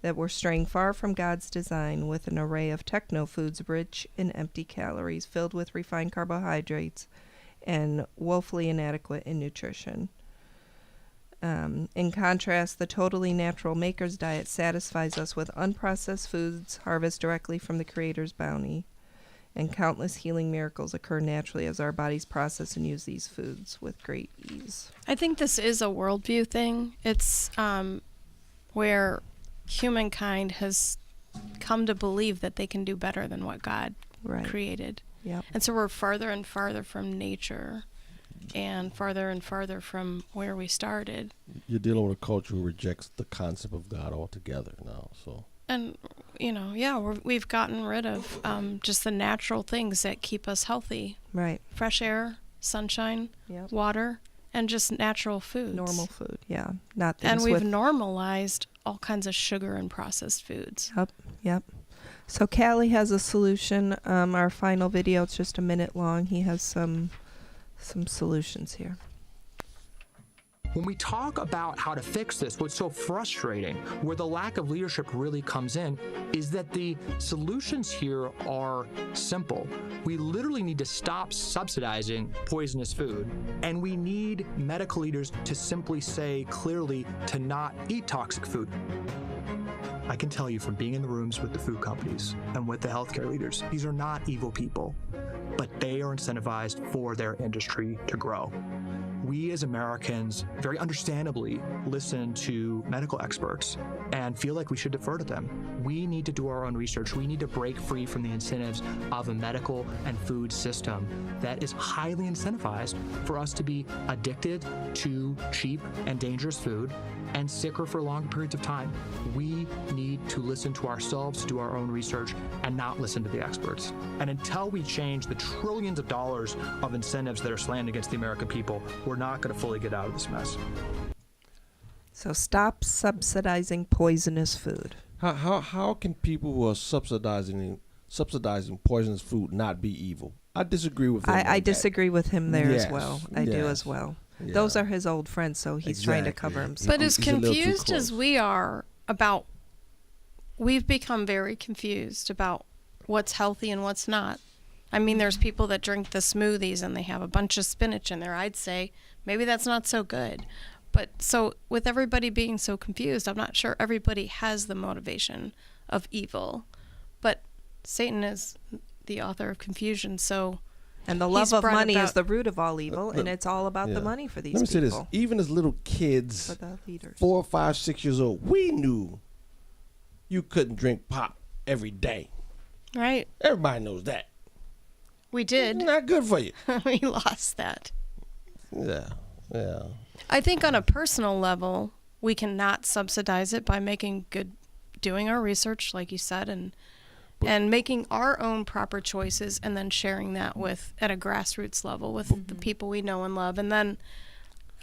That we're straying far from God's design with an array of techno foods rich in empty calories, filled with refined carbohydrates, and woefully inadequate in nutrition. In contrast, the totally natural Maker's Diet satisfies us with unprocessed foods harvested directly from the Creator's bounty, and countless healing miracles occur naturally as our bodies process and use these foods with great ease. I think this is a worldview thing. It's where humankind has come to believe that they can do better than what God created. Yep. And so we're farther and farther from nature and farther from where we started. You're dealing with a culture who rejects the concept of God altogether now. So. And, you know, we've gotten rid of just the natural things that keep us healthy. Right. Fresh air, sunshine, water, and just natural foods. Normal food, yeah. Not things and we've with normalized all kinds of sugar and processed foods. Yep. So Calley has a solution. Our final video, it's just a minute long. He has some solutions here. When we talk about how to fix this, what's so frustrating, where the lack of leadership really comes in, is that the solutions here are simple. We literally need to stop subsidizing poisonous food, and we need medical leaders to simply say clearly to not eat toxic food. I can tell you from being in the rooms with the food companies and with the healthcare leaders, these are not evil people, but they are incentivized for their industry to grow. We as Americans very understandably listen to medical experts and feel like we should defer to them. We need to do our own research. We need to break free from the incentives of a medical and food system that is highly incentivized for us to be addicted to cheap and dangerous food and sicker for long periods of time. We need to listen to ourselves, do our own research, and not listen to the experts. And until we change the trillions of dollars of incentives that are slanted against the American people, we're not going to fully get out of this mess. So stop subsidizing poisonous food. How can people who are subsidizing poisonous food not be evil? I disagree with him. I disagree with him there as Yes, well. I do as well. Yeah. Those are his old friends, so he's trying to cover himself. But as He's a little too confused as close. we are about, we've become very confused about what's healthy and what's not. I mean, there's people that drink the smoothies and they have a bunch of spinach in there. I'd say maybe that's not so good. But so with everybody being so confused, I'm not sure everybody has the motivation of evil. But Satan is the author of confusion, so And the love of money is the root of all evil, and it's all about the money for these people. Let me say this. Even as little kids, For the leaders. 4, 5, 6 years old, we knew you couldn't drink pop every day. right? Everybody knows that. We did. It's not good for you. We lost that. Yeah. I think on a personal level, we cannot subsidize it by doing our research, like you said, and making our own proper choices, and then sharing that at a grassroots level with the people we know and love, and then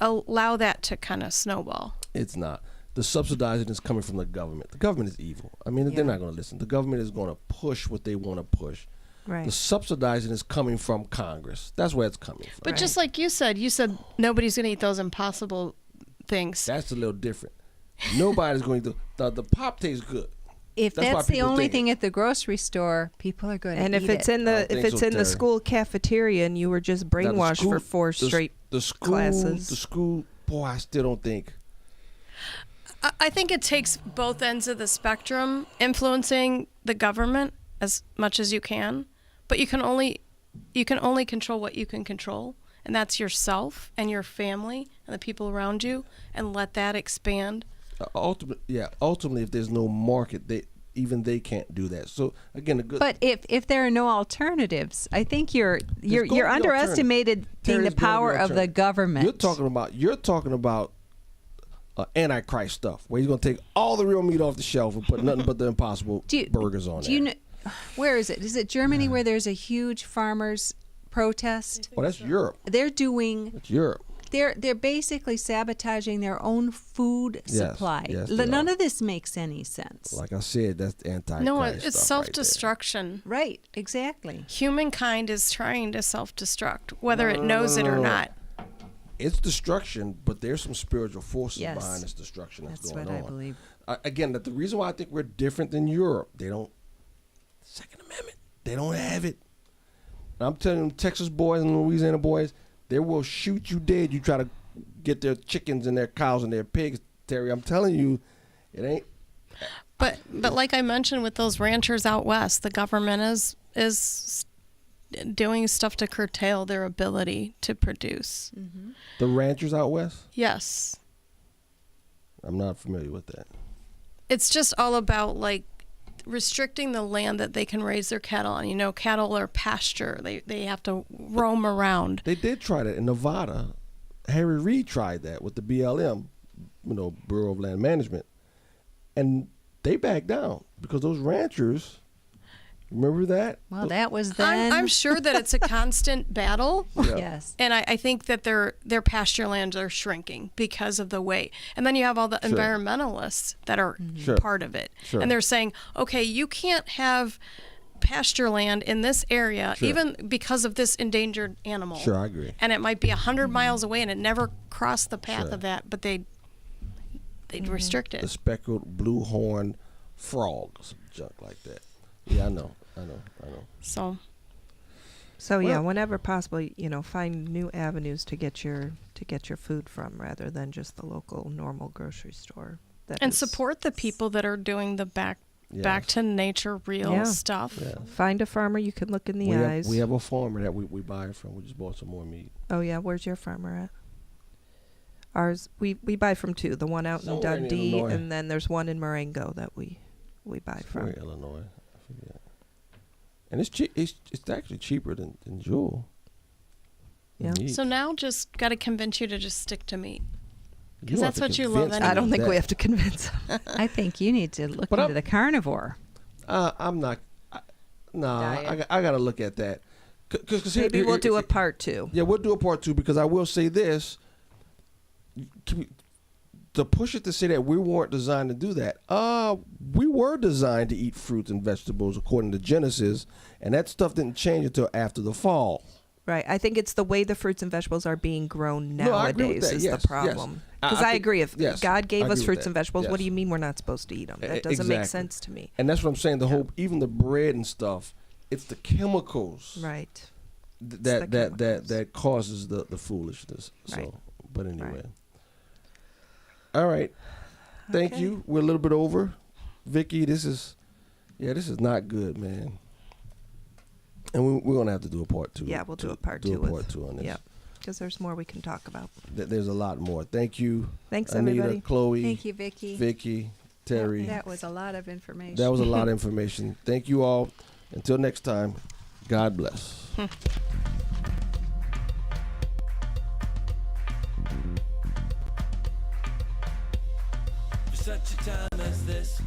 allow that to kind of snowball. It's not. The subsidizing is coming from the government. The government is evil. I mean, they're not going to listen. The government is going to push what they want to push. Right. The subsidizing is coming from Congress. That's where it's coming from. But just like you said nobody's going to eat those impossible things. That's a little different. Nobody's going to. The pop tastes good. If That's why that's the people only think thing at the grocery store, people are going to And eat if it's it. in the school cafeteria and you were just brainwashed for 4 straight classes. The school, boy, I still don't think. I think it takes both ends of the spectrum, influencing the government as much as you can, but you can only control what you can control, and that's yourself and your family and the people around you, and let that expand. Ultimately, if there's no market, they can't do that. So again, But if there are no alternatives, I think you're underestimating the power of the government. You're talking about Antichrist stuff, where he's going to take all the real meat off the shelf and put nothing but the impossible burgers on there. Where is it? Is it Germany where there's a huge farmers protest? Oh, that's Europe. That's Europe. They're basically sabotaging their own food supply. Yes, None of this makes any sense. Like I said, that's the Antichrist. No, it's stuff self-destruction. Right, exactly. Humankind is trying to self-destruct, whether it knows it or not. It's destruction, but there's some spiritual forces Yes. behind this destruction that's going on. That's what I believe. Again, the reason why I think we're different than Europe, they don't. Second Amendment, they don't have it. And I'm telling you, Texas boys and Louisiana boys, they will shoot you dead. You try to get their chickens and their cows and their pigs, Terry. I'm telling you, it ain't. But like I mentioned with those ranchers out west, the government is doing stuff to curtail their ability to produce. Mm-hmm. The ranchers out west? Yes. I'm not familiar with that. It's just all about like restricting the land that they can raise their cattle on. You know, cattle are pasture. They have to roam around. They did try that in Nevada. Harry Reid tried that with the BLM, Bureau of Land Management. And they backed down because those ranchers, remember that? Well, that was then. I'm sure that it's a constant battle. Yeah. Yes. And I think that their pasture lands are shrinking because of the way. And then you have all the environmentalists that are part of it. Sure. And they're saying, okay, you can't have pasture land in this area, even because of this endangered animal. Sure, I agree. And it might be 100 miles away, and it never crossed the path of that, but they'd restrict it. The speckled blue horn frog, some junk like that. Yeah, I know. So yeah, whenever possible, find new avenues to get your food from, rather than just the local normal grocery store. And support the people that are doing the back to nature real stuff. Yeah. Find a farmer you can look in the eyes. We have a farmer that we buy it from. We just bought some more meat. Oh yeah, where's your farmer at? Ours, we buy from two. The one out Somewhere in in Dundee, Illinois. and then there's one in Marengo that we buy from. Somewhere in Illinois. I forget. And it's cheap. It's actually cheaper than Jewel. Yeah. Meat. So now just got to convince you to just stick to meat. You Because don't that's have what to you love convince me anyway. I don't think that. we have to convince. I think you need to look But into the carnivore. I'm not. Diet. I got to look at that. Cause Maybe we'll do a part 2. Yeah, we'll do a part 2 because I will say this. To push it to say that we weren't designed to do that. We were designed to eat fruits and vegetables according to Genesis, and that stuff didn't change until after the fall. Right. I think it's the way the fruits and vegetables are being grown No, I agree with nowadays that. is Yes, the problem. yes. Because I think- agree. If yes, God I gave agree us with fruits that. and vegetables, what do Yes. you mean we're not supposed to eat them? That doesn't make Exactly. sense to me. And that's what I'm saying. The whole, even the bread and stuff, it's the chemicals Right. that causes the foolishness. So, Right. but anyway. Right. All right. Thank Okay. you. We're a little bit over. Vicky, this is not good, man. And we're going to have to do a part 2. Yeah, we'll do a part 2. Do a part 2 on this. Yeah. Because there's more we can talk about. There's a lot more. Thank you. Thanks, Anita, everybody. Chloe. Thank you, Vicky. Vicky, Terry. That was a lot of information. That was a lot of information. Thank you all. Until next time, God bless. For such a time as this,